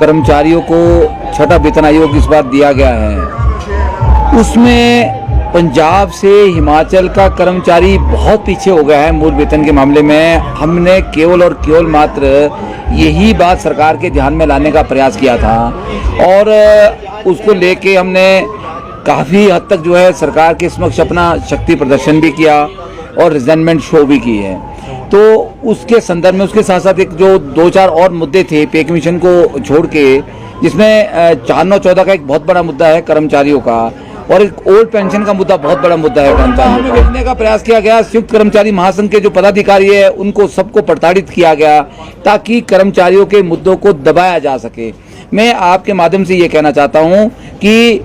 कर्मचारियों को छठा वेतन आयोग इस बार दिया गया है, उसमें पंजाब से हिमाचल का कर्मचारी बहुत पीछे हो गया है मूल वेतन के मामले में। हमने केवल और केवल मात्र यही बात सरकार के ध्यान में लाने का प्रयास किया था और उसको लेके हमने काफ़ी हद तक जो है सरकार के समक्ष अपना शक्ति प्रदर्शन भी किया और रिजाइनमेंट शो भी की है। तो उसके संदर्भ में उसके साथ साथ एक जो 2-4 और मुद्दे थे पे कमीशन को छोड़ के, जिसमें 4/9/14 का एक बहुत बड़ा मुद्दा है कर्मचारियों का और एक ओल्ड पेंशन का मुद्दा बहुत बड़ा मुद्दा है कर्मचारियों को भेजने का प्रयास किया गया। संयुक्त कर्मचारी महासंघ के जो पदाधिकारी है उनको सबको प्रताड़ित किया गया ताकि कर्मचारियों के मुद्दों को दबाया जा सके। मैं आपके माध्यम से ये कहना चाहता हूँ कि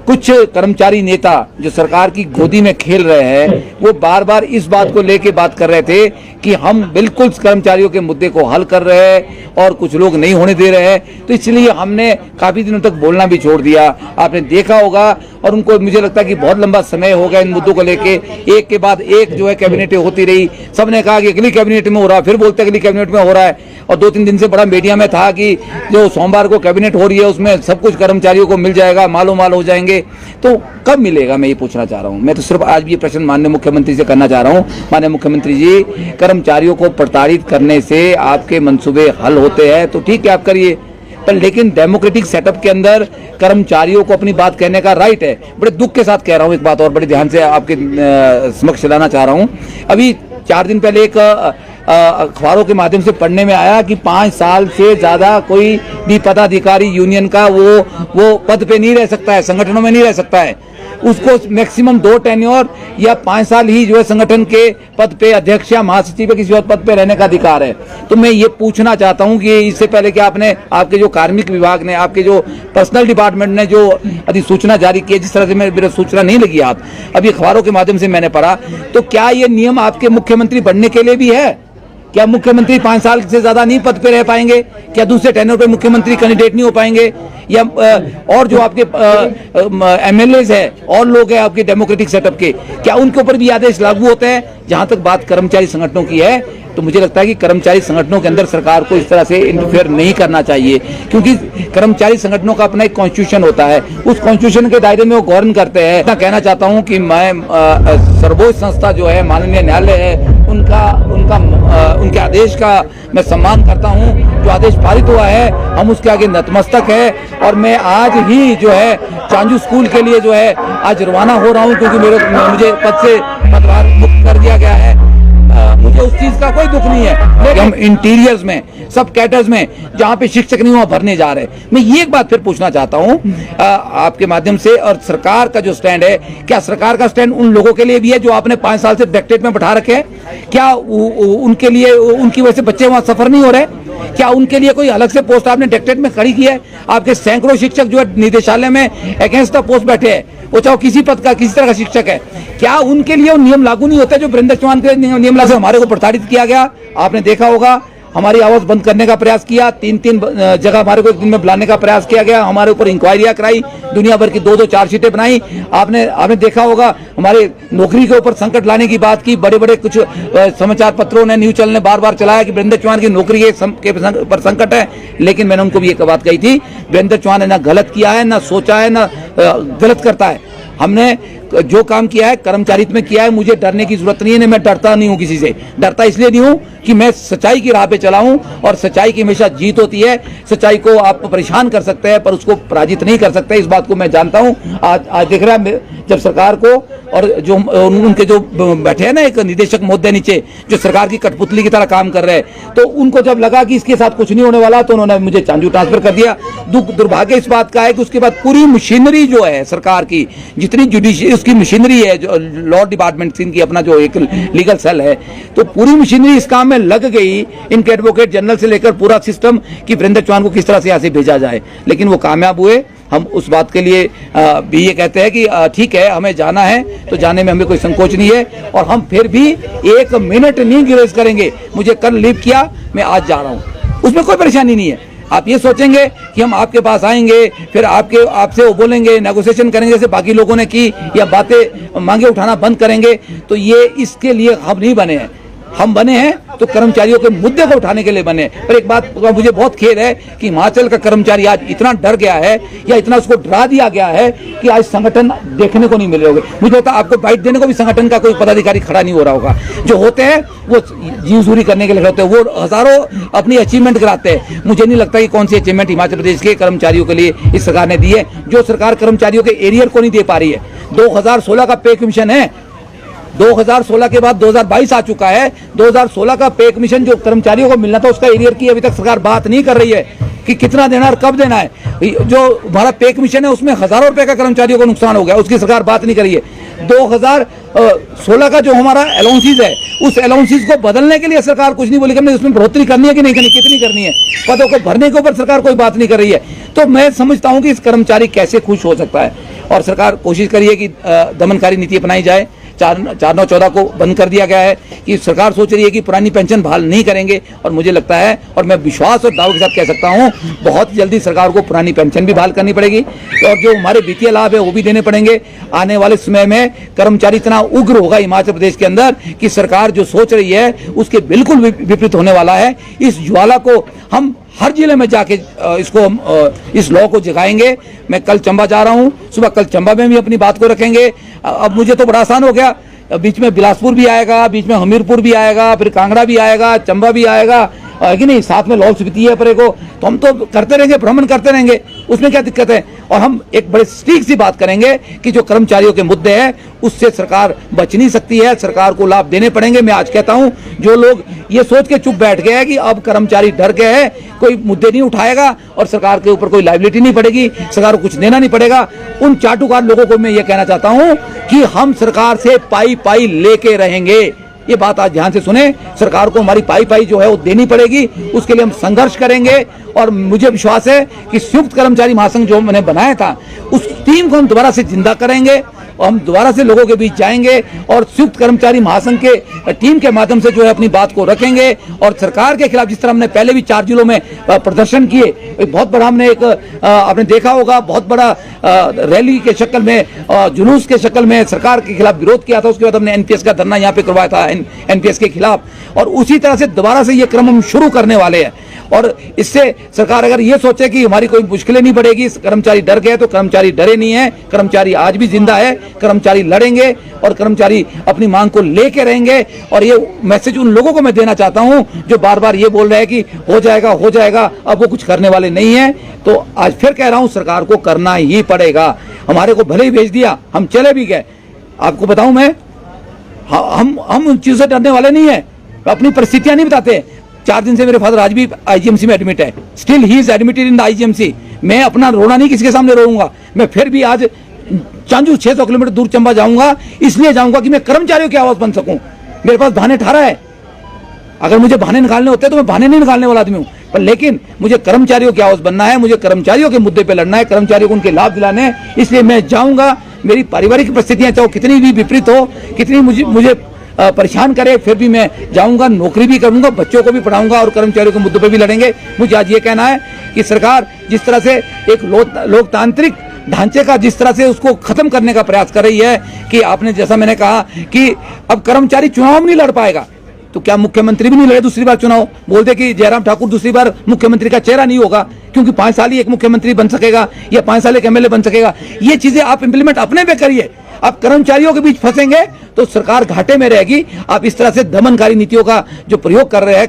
कुछ कर्मचारी नेता जो सरकार की गोदी में खेल रहे हैं वो बार बार इस बात को लेके बात कर रहे थे कि हम बिल्कुल कर्मचारियों के मुद्दे को हल कर रहे हैं और कुछ लोग नहीं होने दे रहे हैं। तो इसलिए हमने काफ़ी दिनों तक बोलना भी छोड़ दिया, आपने देखा होगा। और उनको मुझे लगता है कि बहुत लंबा समय हो गया इन मुद्दों को लेके, एक के बाद एक जो है कैबिनेट होती रही। सबने कहा कि अगली कैबिनेट में हो रहा है, फिर बोलते अगली कैबिनेट में हो रहा है। और 2-3 दिन से बड़ा मीडिया में था कि जो सोमवार को कैबिनेट हो रही है उसमें सब कुछ कर्मचारियों को मिल जाएगा, मालो माल हो जाएंगे। तो कब मिलेगा, मैं ये पूछना चाह रहा हूँ। मैं तो सिर्फ आज भी ये प्रश्न माननीय मुख्यमंत्री से करना चाह रहा हूँ। माननीय मुख्यमंत्री जी, कर्मचारियों को प्रताड़ित करने से आपके मंसूबे हल होते हैं तो ठीक है, आप करिए, पर लेकिन डेमोक्रेटिक सेटअप के अंदर कर्मचारियों को अपनी बात कहने का राइट है। बड़े दुख के साथ कह रहा हूँ एक बात और बड़े ध्यान से आपके समक्ष लाना चाह रहा हूँ। अभी 4 दिन पहले एक अखबारों के माध्यम से पढ़ने में आया कि 5 साल से ज्यादा कोई भी पदाधिकारी यूनियन का वो पद पे नहीं रह सकता है, संगठनों में नहीं रह सकता है। उसको मैक्सिमम 2 टेन्योर या 5 साल ही जो है संगठन के पद पे, अध्यक्ष या महासचिव किसी और पद पे रहने का अधिकार है। तो मैं ये पूछना चाहता हूँ कि इससे पहले कि आपके जो कार्मिक विभाग ने, आपके जो पर्सनल डिपार्टमेंट ने जो अधिसूचना जारी की, जिस तरह से मेरे सूचना नहीं लगी, आप अभी अखबारों के माध्यम से मैंने पढ़ा, तो क्या ये नियम आपके मुख्यमंत्री बनने के लिए भी है? क्या मुख्यमंत्री 5 साल से ज्यादा नहीं पद पे रह पाएंगे? क्या दूसरे टेन्योर पे मुख्यमंत्री कैंडिडेट नहीं हो पाएंगे? या और जो आपके एमएलएज है और लोग हैं आपके डेमोक्रेटिक सेटअप के, क्या उनके ऊपर भी आदेश लागू होते हैं? जहां तक बात कर्मचारी संगठनों की है तो मुझे लगता है कि कर्मचारी संगठनों के अंदर सरकार को इस तरह से इंटरफेयर नहीं करना चाहिए, क्योंकि कर्मचारी संगठनों का अपना एक कॉन्स्टिट्यूशन होता है, उस कॉन्स्टिट्यूशन के दायरे में वो गवर्न करते हैं। मैं कहना चाहता हूं कि मैं सर्वोच्च संस्था जो है माननीय न्यायालय है उनके आदेश का मैं सम्मान करता हूं। जो आदेश पारित हुआ है हम उसके आगे नतमस्तक है। और मैं आज ही जो है चांजू स्कूल के लिए जो है आज रवाना हो रहा हूं, क्योंकि मुझे पद से पदभार मुक्त कर दिया गया है। मुझे उस चीज का कोई दुख नहीं है, लेकिन हम इंटीरियर्स में, सब कैटर्स में जहां पे शिक्षक नहीं वहां भरने जा रहे। मैं ये एक बात फिर पूछना चाहता हूं आपके माध्यम से, और सरकार का जो स्टैंड है, क्या सरकार का स्टैंड उन लोगों के लिए भी है जो आपने 5 साल से डायरेक्टरेट में बैठा रखे हैं? क्या उनके लिए, उनकी वजह से बच्चे वहां सफर नहीं हो रहे? क्या उनके लिए कोई अलग से पोस्ट आपने डायरेक्टरेट में खड़ी की है? आपके सैकड़ों शिक्षक जो है निदेशालय में अगेंस्ट द पोस्ट बैठे हैं, वो चाहे किसी पद का, किसी तरह का शिक्षक है, क्या उनके लिए वो नियम लागू नहीं होते जो वीरेंद्र चौहान के नियम लागू? हमारे को प्रताड़ित किया गया, आपने देखा होगा। हमारी आवाज बंद करने का प्रयास किया, 3 जगह हमारे को एक दिन में बुलाने का प्रयास किया गया, हमारे ऊपर इंक्वायरियां कराई, दुनिया भर की 2-2 चार्जशीटें बनाई। आपने देखा होगा हमारे नौकरी के ऊपर संकट लाने की बात की। बड़े बड़े कुछ समाचार पत्रों ने, न्यूज चैनल ने बार बार चलाया कि वीरेंद्र चौहान की नौकरी के पर संकट है। लेकिन मैंने उनको भी एक बात कही थी, वीरेंद्र चौहान ने ना गलत किया है, ना सोचा है, ना गलत करता है। हमने जो काम किया है कर्मचारित्व में किया है, मुझे डरने की जरूरत नहीं है। मैं डरता नहीं हूं किसी से। डरता इसलिए नहीं हूं कि मैं सच्चाई की राह पे चला हूं और सच्चाई की हमेशा जीत होती है। सच्चाई को आप परेशान कर सकते हैं पर उसको पराजित नहीं कर सकते, इस बात को मैं जानता हूं। आज दिख रहा है जब सरकार को, और जो उनके जो बैठे हैं ना एक निदेशक महोदय नीचे, जो सरकार की कठपुतली की तरह काम कर रहे हैं, तो उनको जब लगा कि इसके साथ कुछ नहीं होने वाला तो उन्होंने मुझे चांजू ट्रांसफर कर दिया। दुर्भाग्य इस बात का है कि उसके बाद पूरी मशीनरी जो है सरकार की, जितनी जुडिशियरी उसकी मशीनरी है, जो लॉ डिपार्टमेंट इनकी अपना जो एक लीगल सेल है, तो पूरी मशीनरी इस काम में लग गई, इनके एडवोकेट जनरल से लेकर पूरा सिस्टम, कि वीरेंद्र चौहान को किस तरह से यहाँ से भेजा जाए। लेकिन वो कामयाब हुए। हम उस बात के लिए भी ये कहते हैं कि ठीक है, हमें जाना है तो जाने में हमें कोई संकोच नहीं है, और हम फिर भी 1 मिनट नहीं गिरेज करेंगे। मुझे कल लीव किया, मैं आज जा रहा हूँ, उसमें कोई परेशानी नहीं है। आप ये सोचेंगे कि हम आपके पास आएंगे, फिर आपसे वो बोलेंगे, नेगोशिएशन करेंगे जैसे बाकी लोगों ने की, या बातें मांगे उठाना बंद करेंगे, तो ये इसके लिए हम नहीं बने हैं। हम बने हैं तो कर्मचारियों के मुद्दे को उठाने के लिए बने। पर एक बात का मुझे बहुत खेद है कि हिमाचल का कर्मचारी आज इतना डर गया है या इतना उसको डरा दिया गया है कि आज संगठन देखने को नहीं मिल रहे होंगे। मुझे लगता है आपको बाइट देने को भी संगठन का कोई पदाधिकारी खड़ा नहीं हो रहा होगा। जो होते हैं वो जीवसूरी करने के लिए होते हैं, वो हजारों अपनी अचीवमेंट कराते हैं। मुझे नहीं लगता कि कौन सी अचीवमेंट हिमाचल प्रदेश के कर्मचारियों के लिए इस सरकार ने दी है। जो सरकार कर्मचारियों के एरियर को नहीं दे पा रही है। 2016 का पे कमीशन है, 2016 के बाद 2022 आ चुका है। 2016 का पे कमीशन जो कर्मचारियों को मिलना था उसका एरियर की अभी तक सरकार बात नहीं कर रही है कि कितना देना और कब देना है। जो हमारा पे कमीशन है उसमें हजारों रुपए का कर्मचारियों को नुकसान हो गया, उसकी सरकार बात नहीं कर रही है। 2016 का जो हमारा अलाउंसेस है उस अलाउंसेस को बदलने के लिए सरकार कुछ नहीं बोली कि हमने उसमें बढ़ोतरी करनी है कि नहीं करनी, कितनी करनी है, पदों को भरने के ऊपर सरकार कोई बात नहीं कर रही है। तो मैं समझता हूं कि इस कर्मचारी कैसे खुश हो सकता है। और सरकार कोशिश करिए कि दमनकारी नीति अपनाई जाए। 4/9/14 को बंद कर दिया गया है कि सरकार सोच रही है कि पुरानी पेंशन बहाल नहीं करेंगे। और मुझे लगता है और मैं विश्वास और दावे के साथ कह सकता हूं बहुत जल्दी सरकार को पुरानी पेंशन भी बहाल करनी पड़ेगी और जो हमारे वित्तीय लाभ है वो भी देने पड़ेंगे। आने वाले समय में कर्मचारी इतना उग्र होगा हिमाचल प्रदेश के अंदर कि सरकार जो सोच रही है उसके बिल्कुल विपरीत होने वाला है। इस ज्वाला को हम हर जिले में जाके इस लॉ को जगाएंगे। मैं कल चंबा जा रहा हूं, सुबह कल चंबा में भी अपनी बात को रखेंगे। अब मुझे तो बड़ा आसान हो गया, बीच में बिलासपुर भी आएगा, बीच में हमीरपुर भी आएगा, फिर कांगड़ा भी आएगा, चंबा भी आएगा, है कि नहीं, साथ में लाहौल स्पीति है परे को, तो हम तो करते रहेंगे, भ्रमण करते रहेंगे, उसमें क्या दिक्कत है। और हम एक बड़े स्ट्रिक्ट सी बात करेंगे कि जो कर्मचारियों के मुद्दे हैं उससे सरकार बच नहीं सकती है, सरकार को लाभ देने पड़ेंगे। मैं आज कहता हूं जो लोग ये सोच के चुप बैठ गए हैं कि अब कर्मचारी डर गए हैं, कोई मुद्दे नहीं उठाएगा और सरकार के ऊपर कोई लायबिलिटी नहीं पड़ेगी, सरकार को कुछ देना नहीं पड़ेगा, उन चाटुकार लोगों को मैं ये कहना चाहता हूं कि हम सरकार से पाई पाई लेके रहेंगे। ये बात आज ध्यान से सुने, सरकार को हमारी पाई पाई जो है वो देनी पड़ेगी, उसके लिए हम संघर्ष करेंगे। और मुझे विश्वास है कि संयुक्त कर्मचारी महासंघ जो मैंने बनाया था उस टीम को हम दोबारा से जिंदा करेंगे और हम दोबारा से लोगों के बीच जाएंगे और संयुक्त कर्मचारी महासंघ के टीम के माध्यम से जो है अपनी बात को रखेंगे। और सरकार के खिलाफ जिस तरह हमने पहले भी 4 जिलों में प्रदर्शन किए, बहुत बड़ा हमने एक आपने देखा होगा बहुत बड़ा रैली के शक्ल में, जुलूस के शक्ल में सरकार के खिलाफ विरोध किया था। उसके बाद हमने एनपीएस का धरना यहाँ पे करवाया था एनपीएस के खिलाफ। और उसी तरह से दोबारा से ये क्रम हम शुरू करने वाले हैं। और इससे सरकार अगर ये सोचे कि हमारी कोई मुश्किलें नहीं बढ़ेगी, कर्मचारी डर गए, तो कर्मचारी डरे नहीं है, कर्मचारी आज भी जिंदा है, कर्मचारी लड़ेंगे और कर्मचारी अपनी मांग को लेके रहेंगे। और ये मैसेज उन लोगों को मैं देना चाहता हूं जो बार बार ये बोल रहे हैं कि हो जाएगा, अब वो कुछ करने वाले नहीं है। तो आज फिर कह रहा हूं सरकार को करना ही पड़ेगा। हमारे को भले ही भेज दिया, हम चले भी गए, आपको बताऊं मैं, हम उन चीजों से डरने वाले नहीं है, अपनी परिस्थितियां नहीं बताते। 4 दिन से मेरे फादर आज भी आईजीएमसी में एडमिट है, still he is admitted in the IGMC. मैं अपना रोना नहीं किसी के सामने रोऊंगा, मैं फिर भी आज चांजू 600 किलोमीटर दूर चंबा जाऊंगा, इसलिए जाऊंगा कि मैं कर्मचारियों की आवाज बन सकूं। मेरे पास बहाने 18 है, अगर मुझे बहाने निकालने होते तो मैं बहाने नहीं निकालने वाला आदमी हूं, पर लेकिन मुझे कर्मचारियों की आवाज बनना है, मुझे कर्मचारियों के मुद्दे पे लड़ना है, कर्मचारियों को उनके लाभ दिलाने हैं, इसलिए मैं जाऊंगा। मेरी पारिवारिक परिस्थितियां चाहे कितनी भी विपरीत हो, कितनी मुझे परेशान करे, फिर भी मैं जाऊंगा, नौकरी भी करूंगा, बच्चों को भी पढ़ाऊंगा और कर्मचारियों के मुद्दों पे भी लड़ेंगे। मुझे आज ये कहना है कि सरकार जिस तरह से एक लोकतांत्रिक ढांचे का जिस तरह से उसको खत्म करने का प्रयास कर रही है कि आपने जैसा मैंने कहा कि अब कर्मचारी चुनाव नहीं लड़ पाएगा, तो क्या मुख्यमंत्री भी नहीं लड़े दूसरी बार चुनाव? बोलते कि जयराम ठाकुर दूसरी बार मुख्यमंत्री का चेहरा नहीं होगा क्योंकि 5 साल ही एक मुख्यमंत्री बन सकेगा या 5 साल एक एमएलए बन सकेगा। ये चीजें आप इंप्लीमेंट अपने पे करिए। आप कर्मचारियों के बीच फंसेंगे तो सरकार घाटे में रहेगी। आप इस तरह से दमनकारी नीतियों का जो प्रयोग कर रहे हैं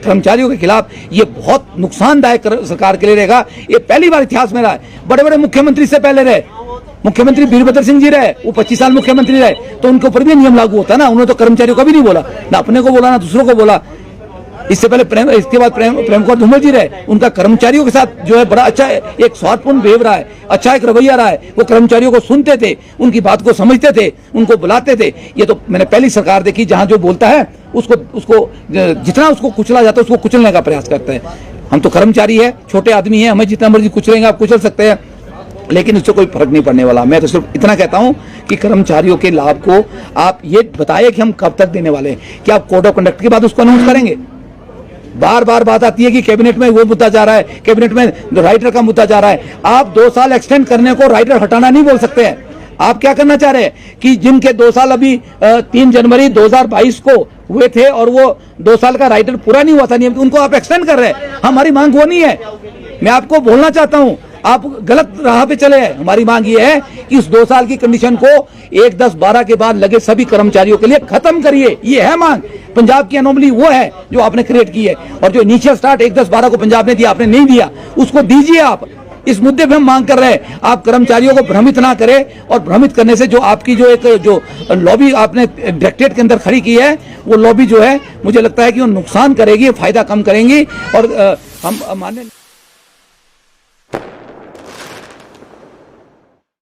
कर्मचारियों के खिलाफ, ये बहुत नुकसानदायक सरकार के लिए रहेगा। ये पहली बार इतिहास में रहा है, बड़े बड़े मुख्यमंत्री से पहले रहे, मुख्यमंत्री वीरभद्र सिंह जी रहे, वो 25 साल मुख्यमंत्री रहे, तो उनके ऊपर भी नियम लागू होता है ना। उन्होंने तो कर्मचारियों का भी नहीं बोला, ना अपने को बोला ना दूसरों को बोला। इससे पहले इसके बाद प्रेम कुमार धूमल जी रहे, उनका कर्मचारियों के साथ जो है बड़ा अच्छा एक स्वार्थपूर्ण बिहेव रहा है, अच्छा एक रवैया रहा है। वो कर्मचारियों को सुनते थे, उनकी बात को समझते थे, उनको बुलाते थे। ये तो मैंने पहली सरकार देखी जहां जो बोलता है उसको जितना उसको कुचला जाता है उसको कुचलने का प्रयास करते हैं। हम तो कर्मचारी है, छोटे आदमी है, हमें जितना मर्जी कुचलेंगे आप कुचल सकते हैं, लेकिन उससे कोई फर्क नहीं पड़ने वाला। मैं तो सिर्फ इतना कहता हूं कि कर्मचारियों के लाभ को आप ये बताइए कि हम कब तक देने वाले हैं। क्या आप कोड ऑफ कंडक्ट के बाद उसको अनाउंस करेंगे? बार बार बात आती है कि कैबिनेट में वो मुद्दा जा रहा है, कैबिनेट में राइटर का मुद्दा जा रहा है। आप 2 साल एक्सटेंड करने को राइटर हटाना नहीं बोल सकते हैं। आप क्या करना चाह रहे हैं कि जिनके 2 साल अभी 3 जनवरी 2022 को हुए थे और वो 2 साल का राइटर पूरा नहीं हुआ था नियम, उनको आप एक्सटेंड कर रहे हैं। हमारी मांग वो नहीं है। मैं आपको बोलना चाहता हूं, आप गलत राह पे चले हैं। हमारी मांग ये है कि इस 2 साल की कंडीशन को 1/10/12 के बाद लगे सभी कर्मचारियों के लिए खत्म करिए। ये है मांग। पंजाब की अनोमली वो है जो आपने क्रिएट की है, और जो इनिशियल स्टार्ट 1/10/12 को पंजाब ने दिया, आपने नहीं दिया, उसको दीजिए। आप इस मुद्दे पे हम मांग कर रहे हैं, आप कर्मचारियों को भ्रमित ना करें, और भ्रमित करने से जो आपकी जो एक जो लॉबी आपने डायरेक्टरेट के अंदर खड़ी की है, वो लॉबी जो है मुझे लगता है कि वो नुकसान करेगी, फायदा कम करेंगी। और हम माने